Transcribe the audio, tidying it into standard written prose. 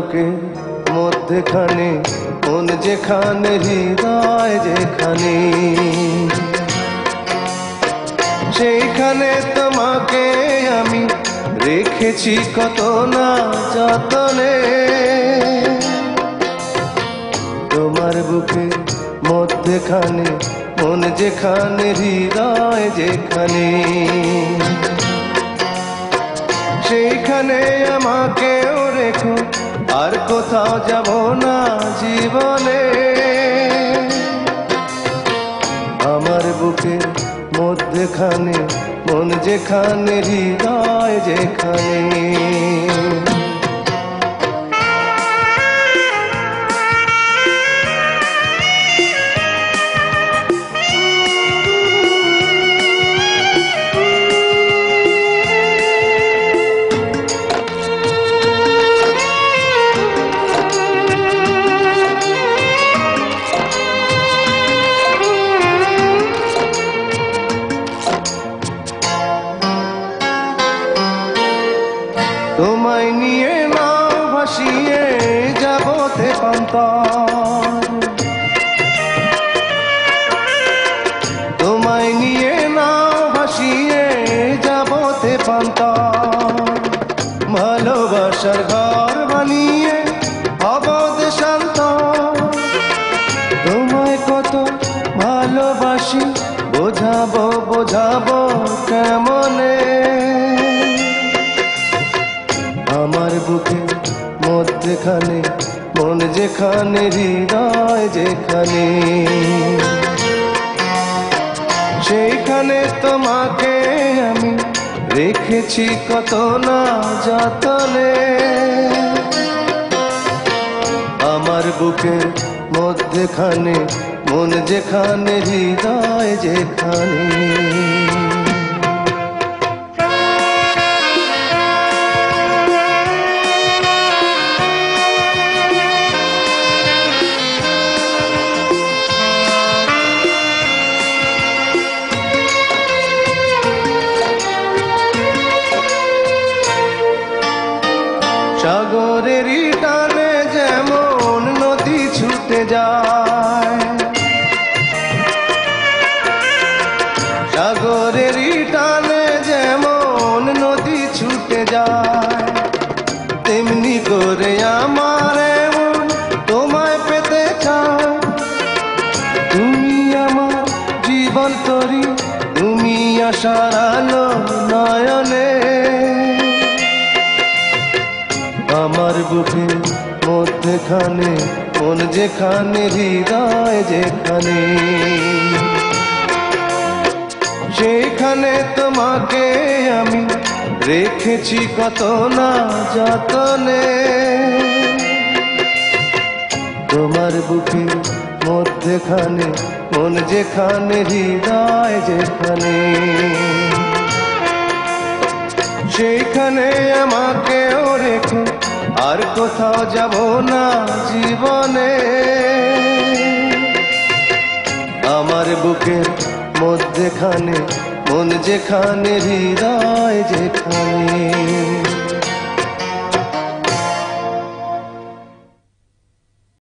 বুকে মধ্যখানে মন যেখানে হৃদয় যেখানে, সেইখানে তোমাকে আমি রেখেছি কত না যতনে। তোমার বুকে মধ্যখানে মন যেখানে হৃদয় যেখানে, সেইখানে আমাকেও রেখো, আর কোথাও যাব না জীবনে। আমার বুকে মধ্যখানে মন যেখানে হৃদয় যেখানে। তোমায় নিয়ে নাও ভাসিয়ে যাব তেপান্তর, তোমায় নিয়ে নাও ভাসিয়ে যাব তেপান্তর। ভালোবাসার ঘর বানিয়ে হব দেশান্তর, তোমায় কত ভালোবাসি বোঝাবো বোঝাবো কেমনে। আমার বুকে মধ্যখানে মন যেখানে হৃদয় যেখানে, সেইখানে তোমাকে আমি রেখেছি কত না যতনে। আমার বুকে মধ্যখানে মন যেখানে হৃদয় যেখানে। সাগরেরই টানে যেমন নদী ছুটে যায়, সাগরেরই টানে যেমন নদী ছুটে যায়, তেমনি করে আমার মন তোমায় পেতে চায়। তুমি আমার জীবন তরি, তুমি আশার আলো নয়নে। আমার বুকে মধ্যখানে মন যেখানে হৃদয় যেখানে, সেইখানে তোমাকে আমি রেখেছি কত না যতনে। তোমার বুকে মধ্যখানে মন যেখানে হৃদয় যেখানে, সেইখানে আমাকেও রেখো, আর কোথাও যাব না জীবনে। আমার বুকের মধ্যখানে মন যেখানে হৃদয় যেখানে।